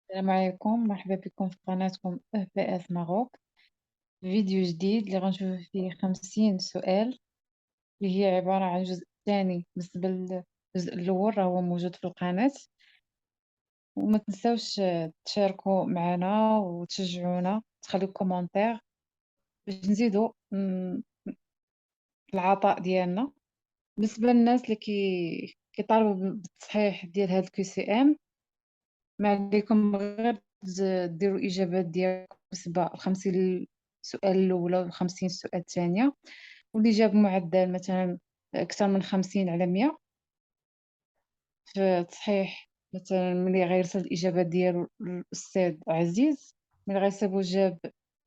السلام عليكم، مرحبا بكم في قناتكم FPS ماروك. فيديو جديد اللي غنشوف فيه 50 سؤال، اللي هي عبارة عن الجزء الثاني. بالنسبة للجزء الأول راه هو موجود في القناة. وما تنساوش تشاركوا معنا وتشجعونا، تخليو كومنتير باش نزيدو العطاء ديالنا. بالنسبة للناس اللي كيطالبوا بالتصحيح ديال هاد الكي سي ام، ما عليكم غير ديروا الإجابات ديالكم بالنسبة ل50 سؤال الأولى و50 سؤال الثانية، واللي جاب معدل مثلا أكثر من 50 على 100 في تصحيح. مثلا ملي غيرسل الإجابات ديالو للأستاذ عزيز، ملي غيصيبو جاب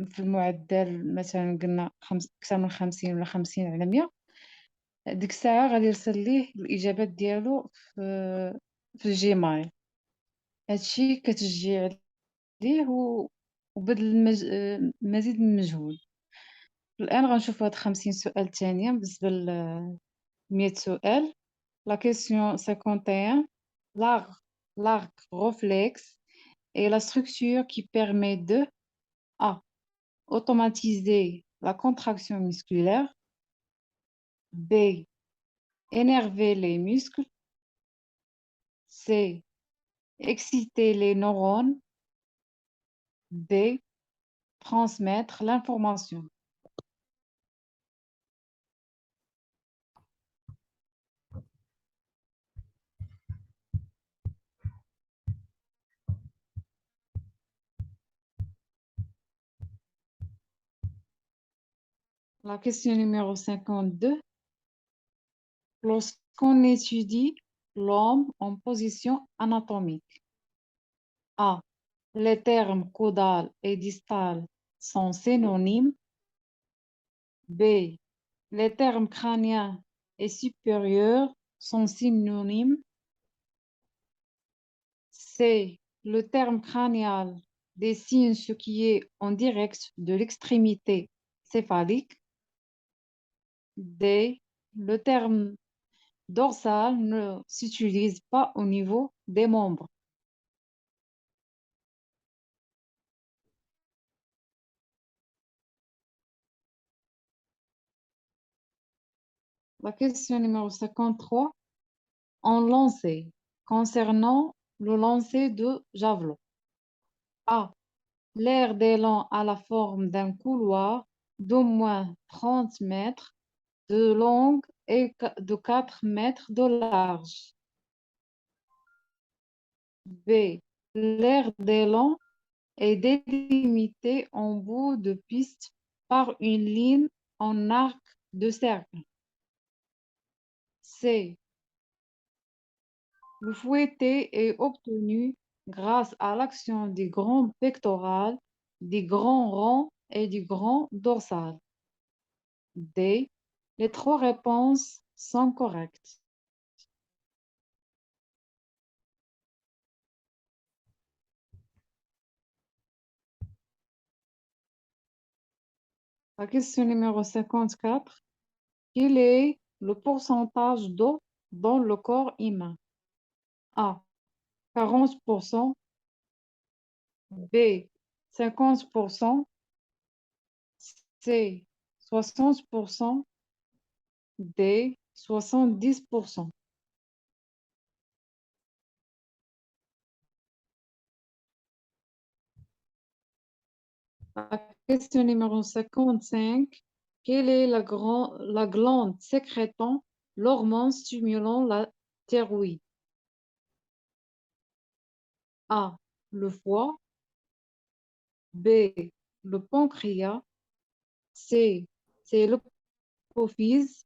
في المعدل مثلا قلنا أكثر من 50 ولا 50 على 100، ديك الساعة غادي يرسل ليه الإجابات ديالو في الجيميل. هادشي كتشجيع ليه وبذل مزيد من المجهود. الآن غنشوفو هاد 50 سؤال تانية بالنسبة ل 100 سؤال. La question 51. L'arc réflexe est la structure qui permet de A. Automatiser la contraction musculaire. B. Énerver les muscles. C. Exciter les neurones. D. Transmettre l'information. La question numéro 52. Lorsqu'on étudie l'homme en position anatomique. A. Les termes caudal et distal sont synonymes. B. Les termes crânien et supérieur sont synonymes. C. Le terme crânial désigne ce qui est en direct de l'extrémité céphalique. D. Le terme dorsal ne s'utilise pas au niveau des membres. La question numéro 53. En lancer, concernant le lancer de javelot. A. L'air d'élan a la forme d'un couloir d'au moins 30 mètres de long et de 4 mètres de large. B. L'air d'élan est délimité en bout de piste par une ligne en arc de cercle. C. Le fouetté est obtenu grâce à l'action du grand pectoral, du grand rond et du grand dorsal. D. Les trois réponses sont correctes. La question numéro 54. Quel est le pourcentage d'eau dans le corps humain? A. 40%. B. 50%. C. 60%. D. 70%. La question numéro 55. Quelle est la glande sécrétant l'hormone stimulant la thyroïde? A. Le foie. B. Le pancréas. C. C'est l'hypophyse.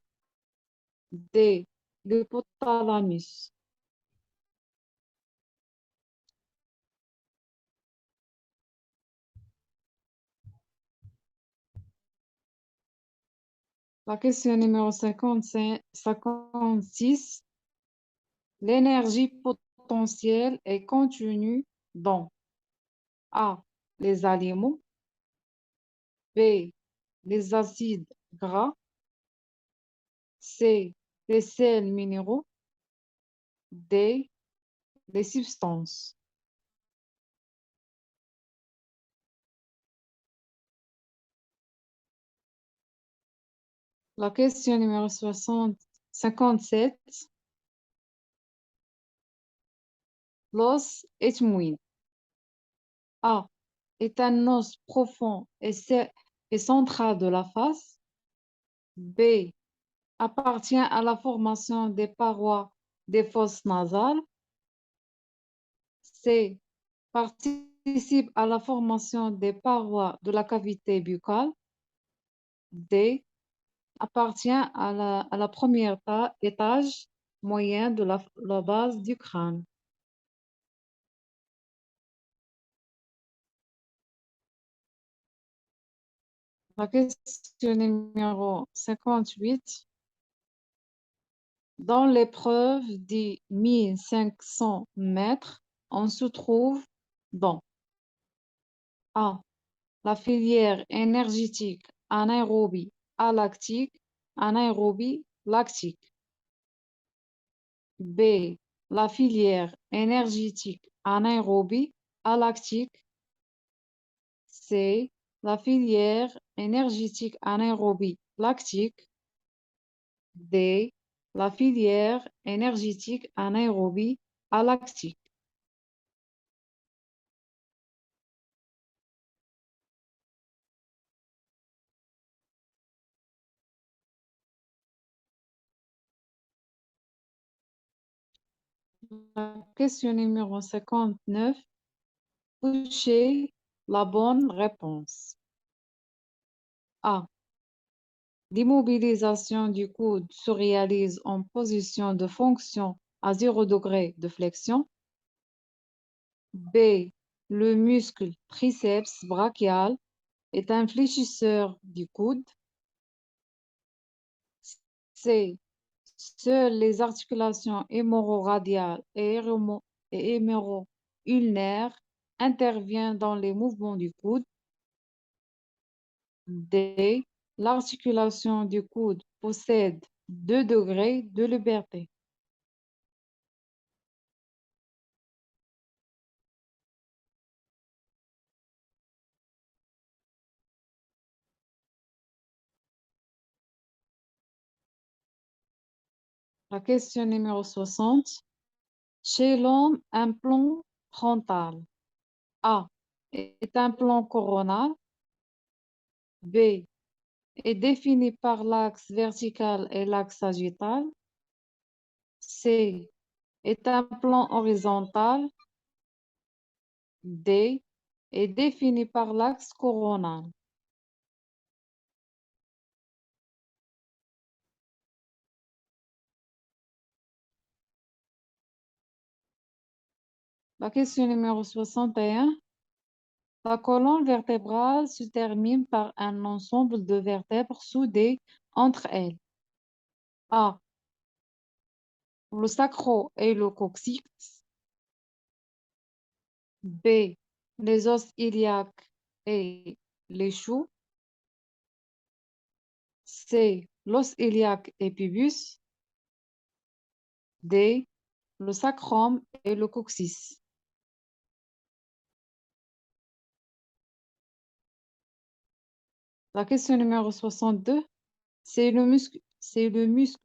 D. L'hypothalamus. La question numéro 55, 56. L'énergie potentielle est contenue dans A. Les aliments. B. Les acides gras. C. Les sels minéraux. D. Les substances. La question numéro 57. L'os est mouillé. A. Est un os profond et central de la face. B. Appartient à la formation des parois des fosses nasales. C. Participe à la formation des parois de la cavité buccale. D. Appartient à la première étage moyen de la base du crâne. La question numéro 58. Dans l'épreuve des 1500 mètres, on se trouve dans A. La filière énergétique anaérobie alactique, anaérobie lactique. B. La filière énergétique anaérobie alactique. C. La filière énergétique anaérobie lactique. D. La filière énergétique anaérobie alactique. La question numéro 59. Coucher la bonne réponse. A. L'immobilisation du coude se réalise en position de fonction à 0 degré de flexion. B. Le muscle triceps brachial est un fléchisseur du coude. C. Seules les articulations hémorrhoïdiales et hémorrho-ulnaires interviennent dans les mouvements du coude. D. L'articulation du coude possède 2 degrés de liberté. La question numéro 60. Chez l'homme, un plan frontal A est un plan coronal. B est défini par l'axe vertical et l'axe sagittal. C est un plan horizontal. D est défini par l'axe coronal. La question numéro 61. La colonne vertébrale se termine par un ensemble de vertèbres soudées entre elles. A. Le sacro et le coccyx. B. Les os iliaques et les choux. C. L'os iliaque et pubis. D. Le sacrum et le coccyx. La question numéro 62. C'est le muscle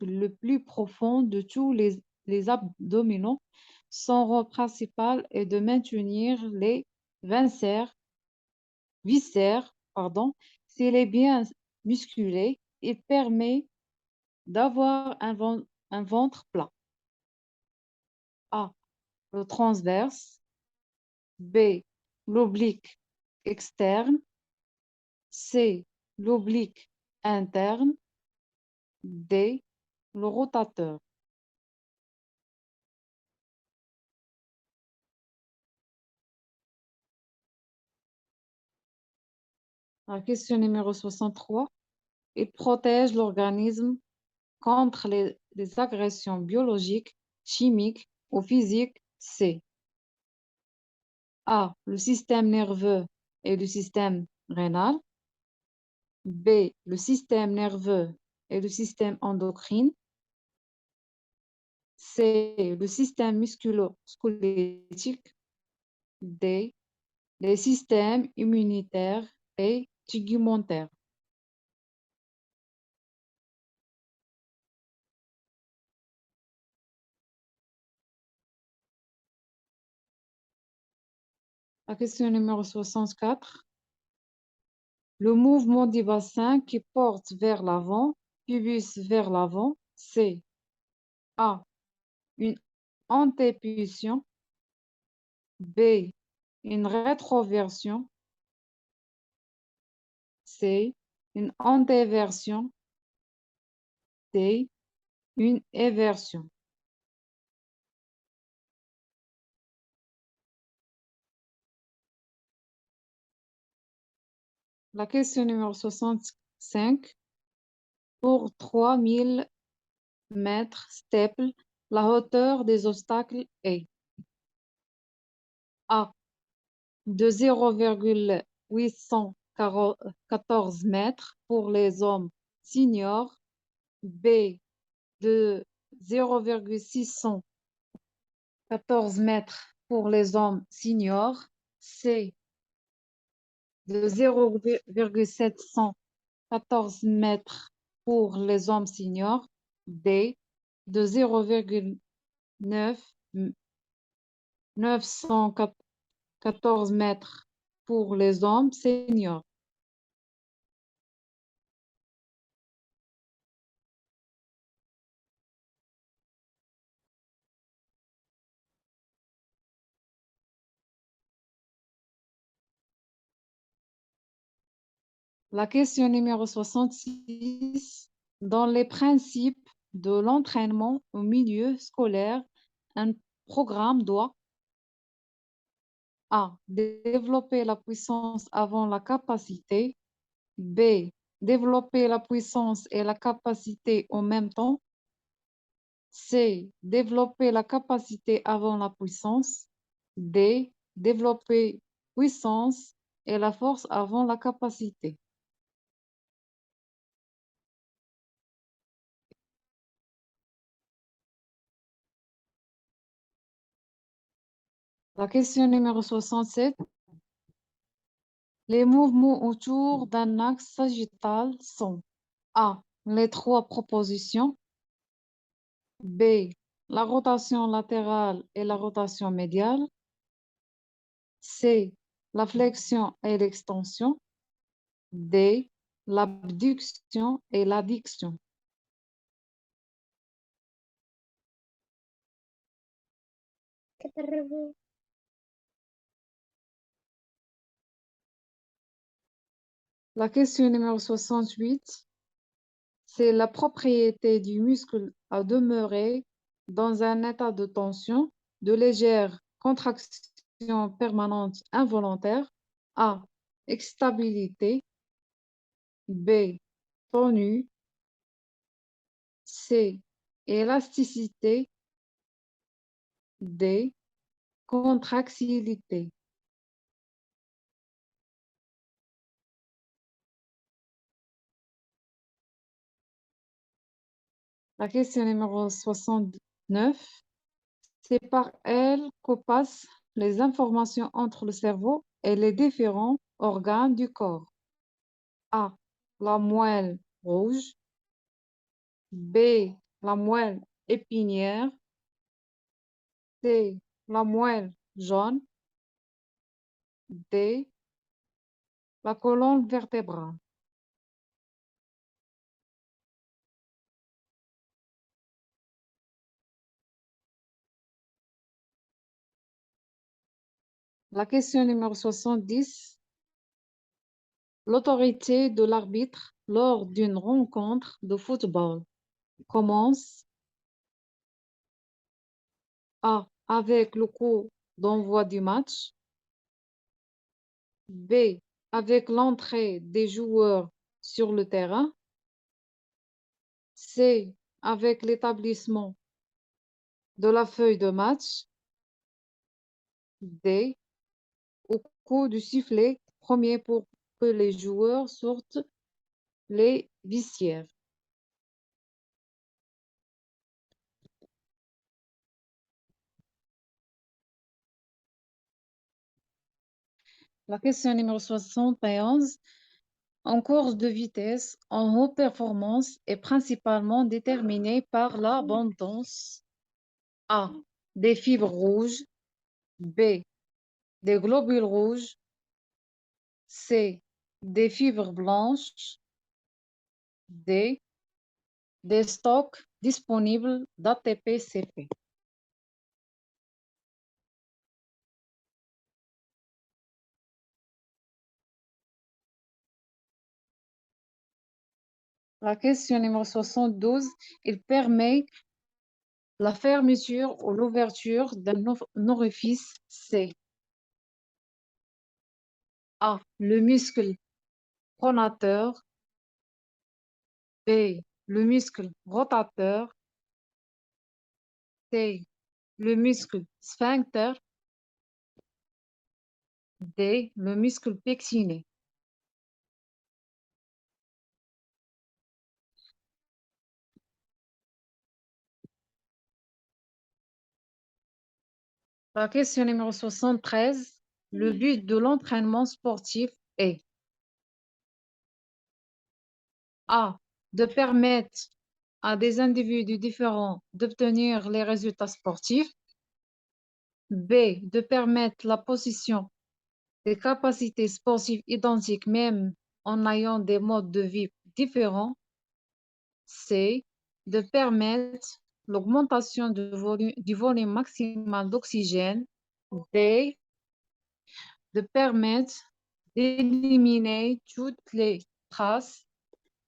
le plus profond de tous les abdominaux. Son rôle principal est de maintenir les viscères. S'il est bien musculé, il permet d'avoir un ventre plat. A. Le transverse. B. L'oblique externe. C. L'oblique interne. D. Le rotateur. La question numéro 63. Il protège l'organisme contre les agressions biologiques, chimiques ou physiques. C. A. Le système nerveux et le système rénal. B. Le système nerveux et le système endocrine. C. Le système musculo-squelettique. D. Les systèmes immunitaires et tegumentaires. La question numéro 64. Le mouvement du bassin qui porte vers l'avant, pubis vers l'avant, c'est A. Une antépulsion, B. Une rétroversion, C. Une antéversion, D. Une éversion. La question numéro 65. Pour 3000 mètres steeple, la hauteur des obstacles est A. De 0,814 mètres pour les hommes seniors, B. De 0,614 mètres pour les hommes seniors, C. De 0,714 mètres pour les hommes seniors, D. De 0,914 mètres pour les hommes seniors. La question numéro 66. Dans les principes de l'entraînement au milieu scolaire, un programme doit A. Développer la puissance avant la capacité. B. Développer la puissance et la capacité en même temps. C. Développer la capacité avant la puissance. D. Développer puissance et la force avant la capacité. La question numéro 67. Les mouvements autour d'un axe sagittal sont A. Les trois propositions. B. La rotation latérale et la rotation médiale. C. La flexion et l'extension. D. L'abduction et l'adduction. La question numéro 68. C'est la propriété du muscle à demeurer dans un état de tension, de légère contraction permanente involontaire. A. Excitabilité. B. Tonus. C. Élasticité. D. Contractilité. La question numéro 69. C'est par elle que passent les informations entre le cerveau et les différents organes du corps. A. La moelle rouge. B. La moelle épinière. C. La moelle jaune. D. La colonne vertébrale. La question numéro 70. L'autorité de l'arbitre lors d'une rencontre de football commence A. Avec le coup d'envoi du match. B. Avec l'entrée des joueurs sur le terrain. C. Avec l'établissement de la feuille de match. D. Au coup du sifflet premier pour que les joueurs sortent les vestiaires. La question numéro 71. En course de vitesse, en haute performance est principalement déterminée par l'abondance A. Des fibres rouges. B. des globules rouges. C, des fibres blanches. D, des stocks disponibles d'ATP-CP. La question numéro 72, il permet la fermeture ou l'ouverture d'un orifice. C. A. Le muscle pronateur. B. Le muscle rotateur. C. Le muscle sphincter. D. Le muscle pectiné. La question numéro 73. Le but de l'entraînement sportif est A. De permettre à des individus différents d'obtenir les résultats sportifs. B. De permettre la possession des capacités sportives identiques même en ayant des modes de vie différents. C. De permettre l'augmentation du volume maximal d'oxygène. D. De permettre d'éliminer toutes les traces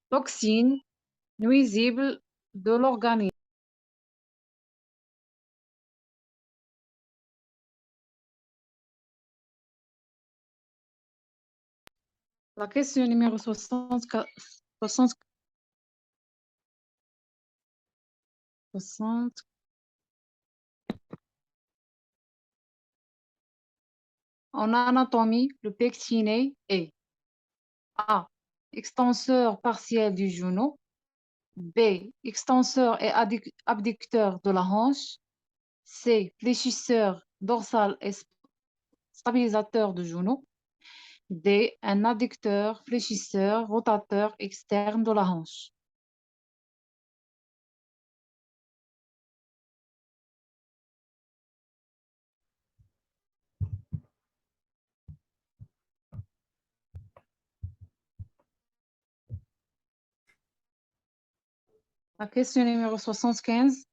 toxines nuisibles de l'organisme. La question numéro 60. En anatomie, le pectiné est A. Extenseur partiel du genou. B. Extenseur et abducteur de la hanche. C. Fléchisseur dorsal et stabilisateur du genou. D. Un adducteur, fléchisseur, rotateur externe de la hanche. La question numéro 75.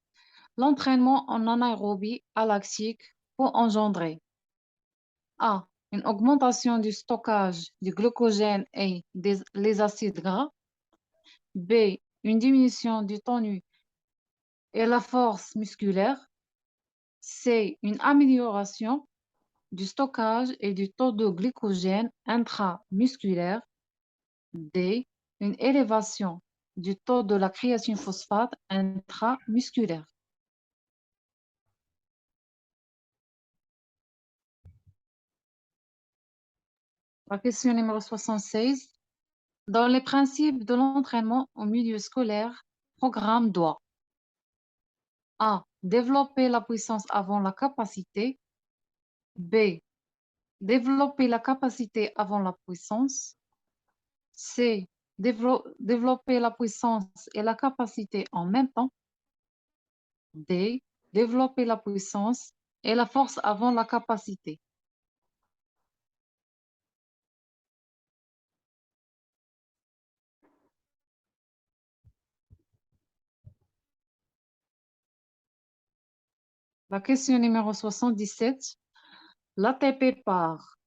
L'entraînement en anaérobie lactique peut engendrer A. Une augmentation du stockage du glucogène et les acides gras. B. Une diminution du tonus et la force musculaire. C. Une amélioration du stockage et du taux de glycogène intramusculaire. D. Une élévation du taux de la créatine phosphate intramusculaire. La question numéro 76. Dans les principes de l'entraînement au milieu scolaire, programme doit A. Développer la puissance avant la capacité. B. Développer la capacité avant la puissance. C. Développer la puissance et la capacité en même temps. D. Développer la puissance et la force avant la capacité. La question numéro 77. L'ATP par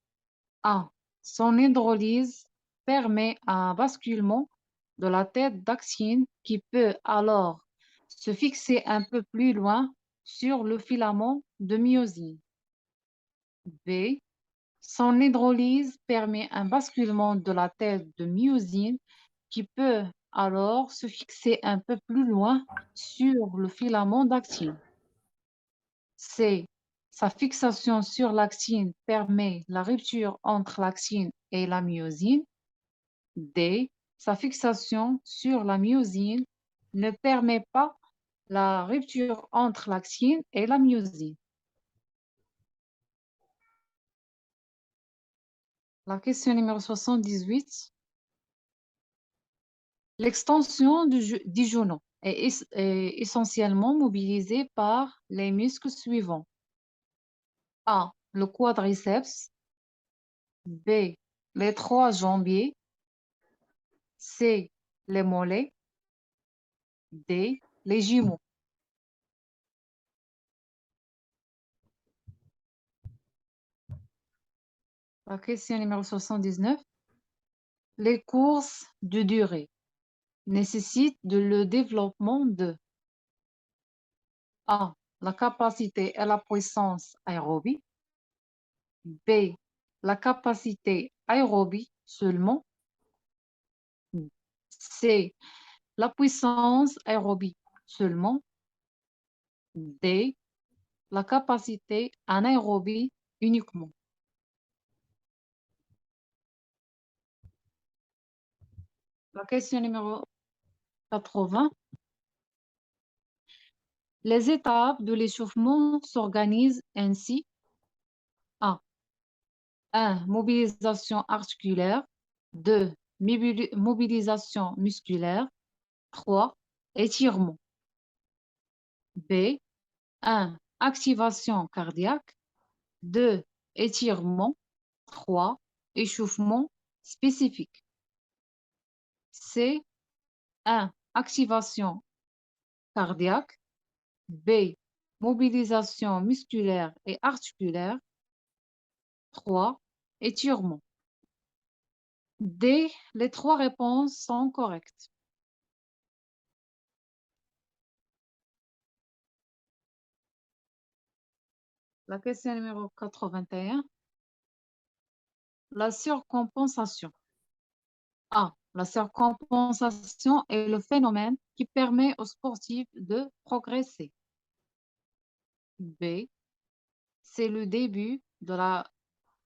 A. Son hydrolyse permet un basculement de la tête d'axine qui peut alors se fixer un peu plus loin sur le filament de myosine. B. Son hydrolyse permet un basculement de la tête de myosine qui peut alors se fixer un peu plus loin sur le filament d'actine. C. Sa fixation sur l'actine permet la rupture entre l'actine et la myosine. D. Sa fixation sur la myosine ne permet pas la rupture entre l'actine et la myosine. La question numéro 78. L'extension du genou est essentiellement mobilisée par les muscles suivants. A. le quadriceps. B, les trois jambiers. C, les mollets. D, les jumeaux. La question numéro 79. Les courses de durée nécessitent le développement de A, la capacité et la puissance aérobie. B, la capacité aérobie seulement. C, la puissance aérobie seulement. D, la capacité anaérobie uniquement. La question numéro 80. Les étapes de l'échauffement s'organisent ainsi. A, 1. Mobilisation articulaire. 2. Mobilisation musculaire. 3. Étirement. B, 1. Activation cardiaque. 2. Étirement. 3. Échauffement spécifique. C, 1. Activation cardiaque. B, mobilisation musculaire et articulaire. 3. Étirement. D, les trois réponses sont correctes. La question numéro 81. La surcompensation. A, la surcompensation est le phénomène qui permet aux sportifs de progresser. B, c'est le début de la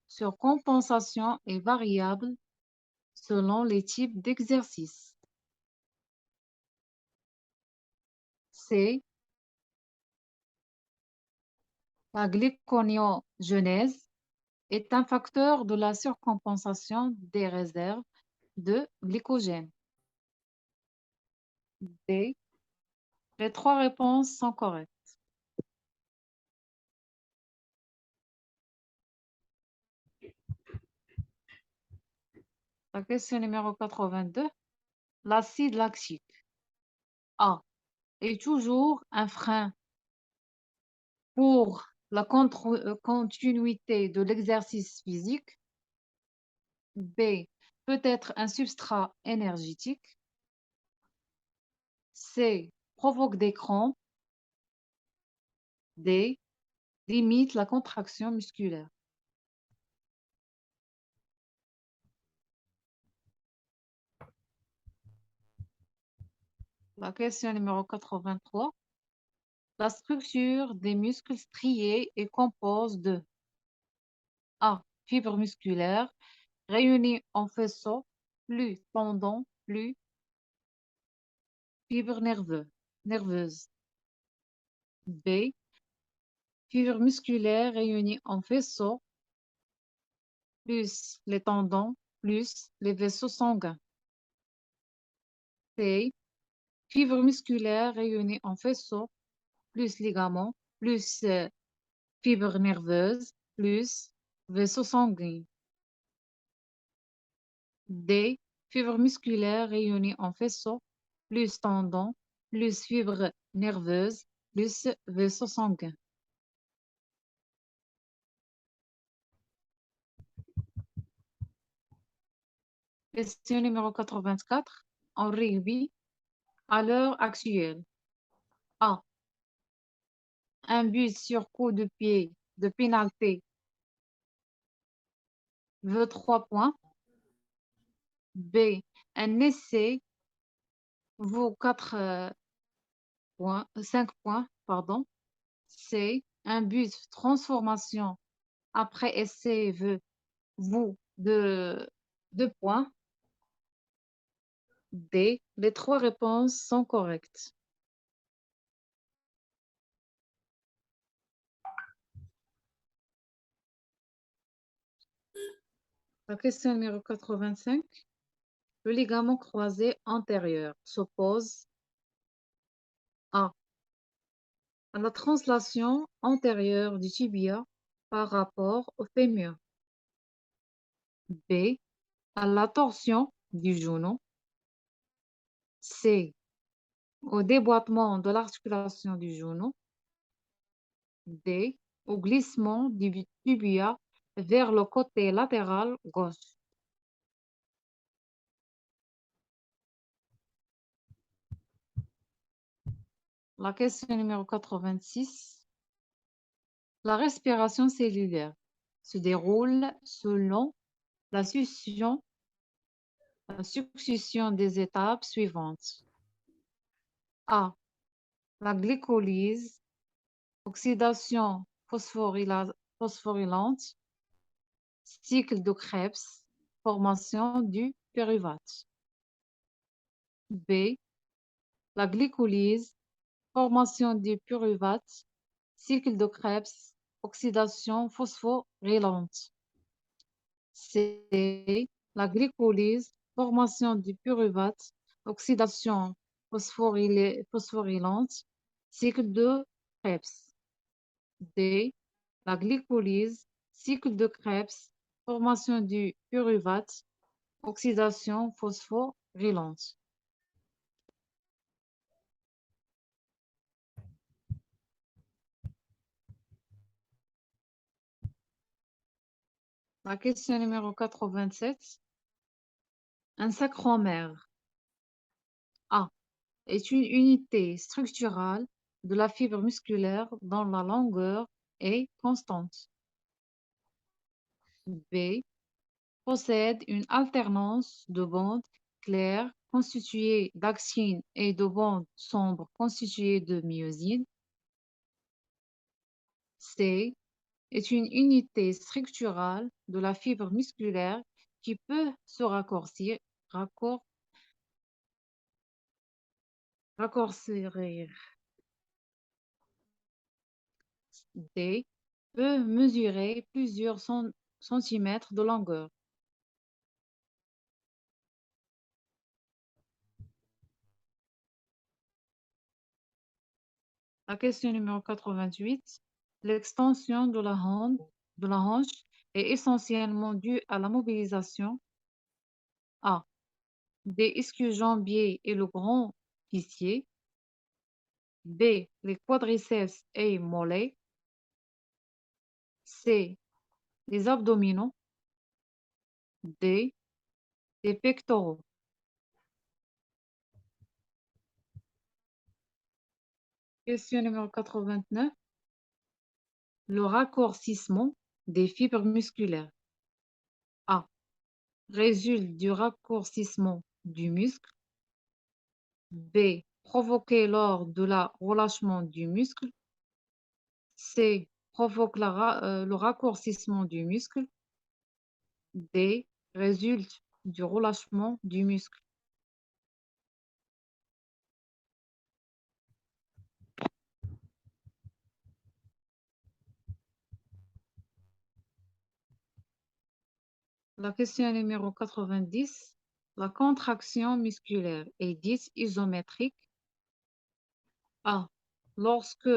surcompensation est variable selon les types d'exercices. C, la glycogénèse est un facteur de la surcompensation des réserves de glycogène. D, les trois réponses sont correctes. La question numéro 82. L'acide lactique A est toujours un frein pour la continuité de l'exercice physique. B, peut être un substrat énergétique. C, provoque des crampes. D, limite la contraction musculaire. La question numéro 83. La structure des muscles striés est composée de A, fibres musculaires réunies en faisceau, plus tendons, plus fibres nerveuses. B, fibres musculaires réunies en faisceau, plus les tendons, plus les vaisseaux sanguins. C, fibres musculaires réunies en faisceau, plus ligaments, plus fibres nerveuses, plus vaisseaux sanguins. D, fibres musculaires réunies en faisceau, plus tendons, plus fibres nerveuses, plus vaisseaux sanguins. Question numéro 84. En rugby, à l'heure actuelle, A, un but sur coup de pied de pénalité veut 3 points. B, un essai vaut 5 points. Pardon. C, un but transformation après essai vaut 2 points. D, les trois réponses sont correctes. La question numéro 85. Le ligament croisé antérieur s'oppose à la translation antérieure du tibia par rapport au fémur. B, à la torsion du genou. C, au déboîtement de l'articulation du genou. D, au glissement du tibia vers le côté latéral gauche. La question numéro 86. La respiration cellulaire se déroule selon la succession des étapes suivantes. A, la glycolyse, oxydation phosphorylante, cycle de Krebs, formation du pyruvate. B, la glycolyse, formation du pyruvate, cycle de Krebs, oxydation phosphorylante. C, la glycolyse, formation du pyruvate, oxydation phosphorylante, cycle de Krebs. D, la glycolyse, cycle de Krebs, formation du pyruvate, oxydation phosphorylante. La question numéro 87. Un sacromère A est une unité structurale de la fibre musculaire dont la longueur est constante. B possède une alternance de bandes claires constituées d'actine et de bandes sombres constituées de myosine. C est une unité structurale de la fibre musculaire qui peut se raccourcir. D peut mesurer plusieurs centimètres de longueur. La question numéro 88. L'extension de la hanche est essentiellement due à la mobilisation A des ischio-jambiers et le grand fessier. B, les quadriceps et mollets. C, les abdominaux. D, les pectoraux. Question numéro 89. Le raccourcissement des fibres musculaires. A, résulte du raccourcissement du muscle. B, provoqué lors de la relâchement du muscle. C, provoque le raccourcissement du muscle. D, résulte du relâchement du muscle. La question numéro 90. La contraction musculaire est dite isométrique. A, lorsque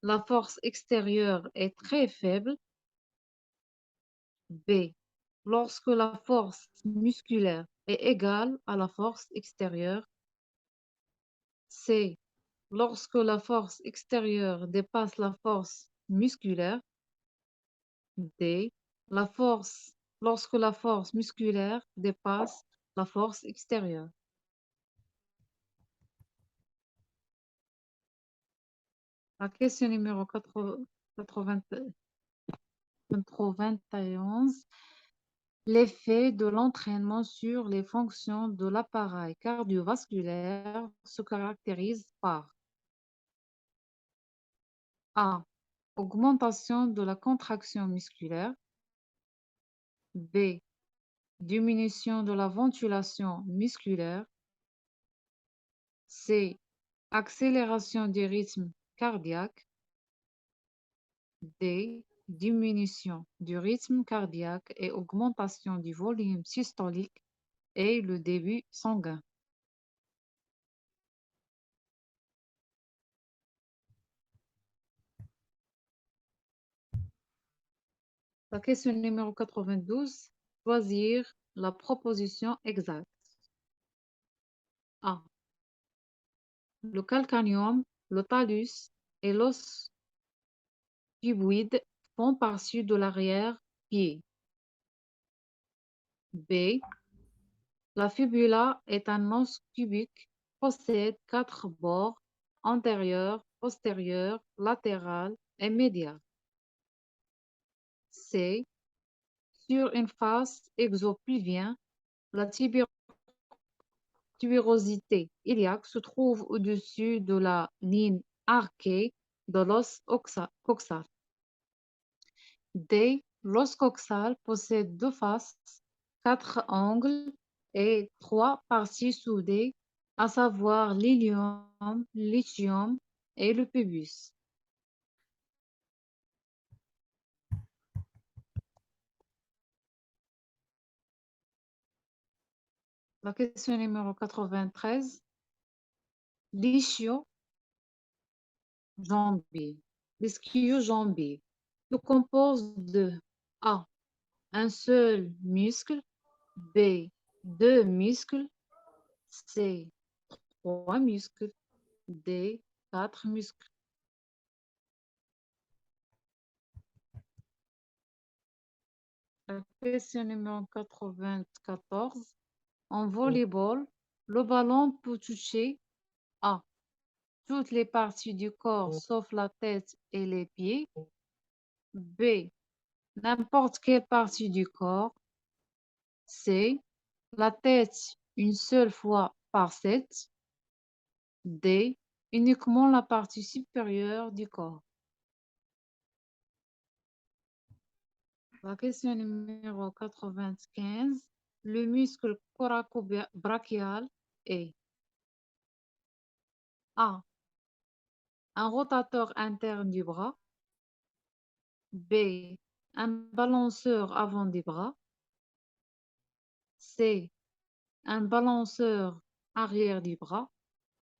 la force extérieure est très faible. B, lorsque la force musculaire est égale à la force extérieure. C, lorsque la force extérieure dépasse la force musculaire. D, lorsque la force musculaire dépasse la force extérieure. La question numéro 91. L'effet de l'entraînement sur les fonctions de l'appareil cardiovasculaire se caractérise par A, augmentation de la contraction musculaire. B, diminution de la ventilation musculaire. C, accélération du rythme cardiaque. D, diminution du rythme cardiaque et augmentation du volume systolique et le débit sanguin. La question numéro 92, choisir la proposition exacte. A. Le calcanéum, le talus et l'os cuboïde font partie de l'arrière-pied. B. La fibula est un os cubique, possède 4 bords, antérieur, postérieur, latéral et médial. C. Sur une face exopluvienne, la tubérosité iliaque se trouve au-dessus de la ligne arquée de l'os coxal. D. L'os coxal possède 2 faces, 4 angles et 3 parties soudées, à savoir l'ilium, l'ischio et le pubis. La question numéro 93. L'ischio-jambier. L'ischio-jambier se compose de A. Un seul muscle. B. 2 muscles. C. 3 muscles. D. 4 muscles. La question numéro 94. En volleyball, le ballon peut toucher A. Toutes les parties du corps sauf la tête et les pieds. B. N'importe quelle partie du corps. C. La tête une seule fois par set. D. Uniquement la partie supérieure du corps. La question numéro 95. Le muscle coracobrachial est A. Un rotateur interne du bras. B. Un balanceur avant du bras. C. Un balanceur arrière du bras.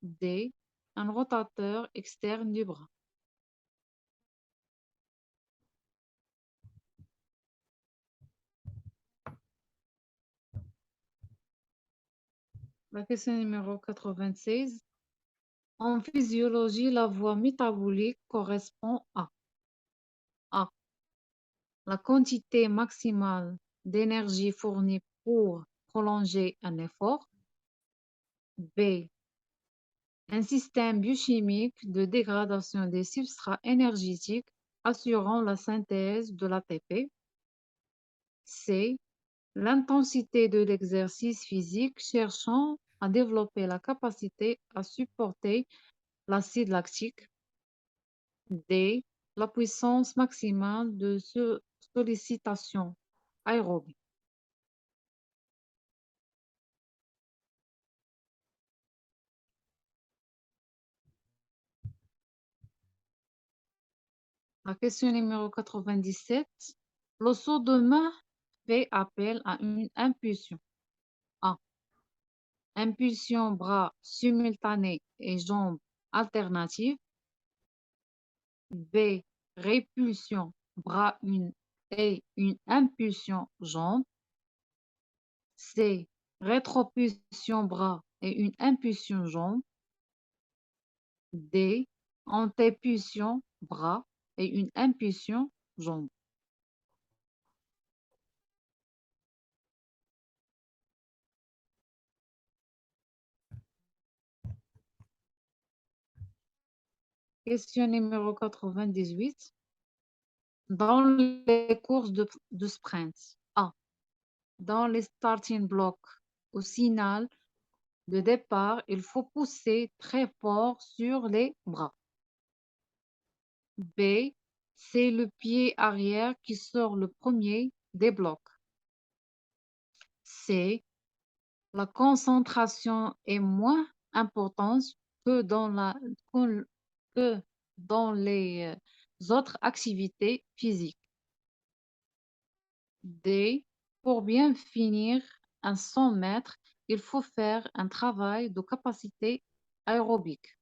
D. Un rotateur externe du bras. La question numéro 96. En physiologie, la voie métabolique correspond à A. La quantité maximale d'énergie fournie pour prolonger un effort. B. Un système biochimique de dégradation des substrats énergétiques assurant la synthèse de l'ATP. C. L'intensité de l'exercice physique cherchant à développer la capacité à supporter l'acide lactique. D. La puissance maximale de sollicitation aérobie. La question numéro 97. Le saut de main fait appel à une impulsion. A. Impulsion bras simultanée et jambes alternatives. B. Répulsion bras et une impulsion jambe. C. Rétropulsion bras et une impulsion jambe. D. Antépulsion bras et une impulsion jambe. Question numéro 98. Dans les courses de sprint, A. Dans les starting blocks, au signal de départ, il faut pousser très fort sur les bras. B. C'est le pied arrière qui sort le premier des blocs. C. La concentration est moins importante que que dans les autres activités physiques. D. Pour bien finir un 100 mètres, il faut faire un travail de capacité aérobique.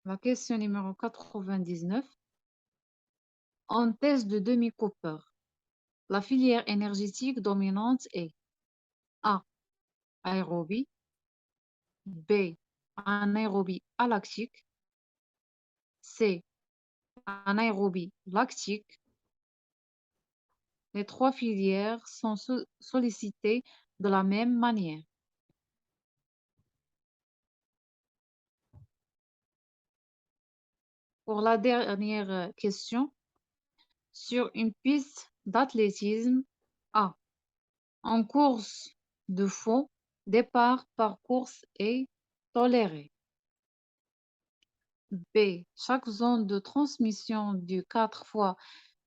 La question numéro 99. En thèse de Demi-Cooper, la filière énergétique dominante est A. Aérobie, B. Anaérobie alactique, C. Anaérobie lactique. Les trois filières sont sollicitées de la même manière. Pour la dernière question, sur une piste d'athlétisme, A. En course de fond, départ par course est toléré. B. Chaque zone de transmission du 4 fois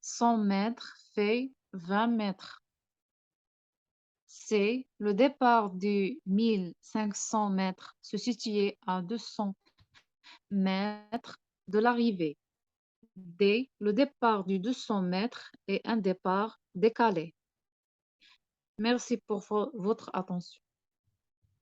100 mètres fait 20 mètres. C. Le départ du 1500 mètres se situait à 200 mètres de l'arrivée. D. Le départ du 200 mètres est un départ décalé. Merci pour votre attention.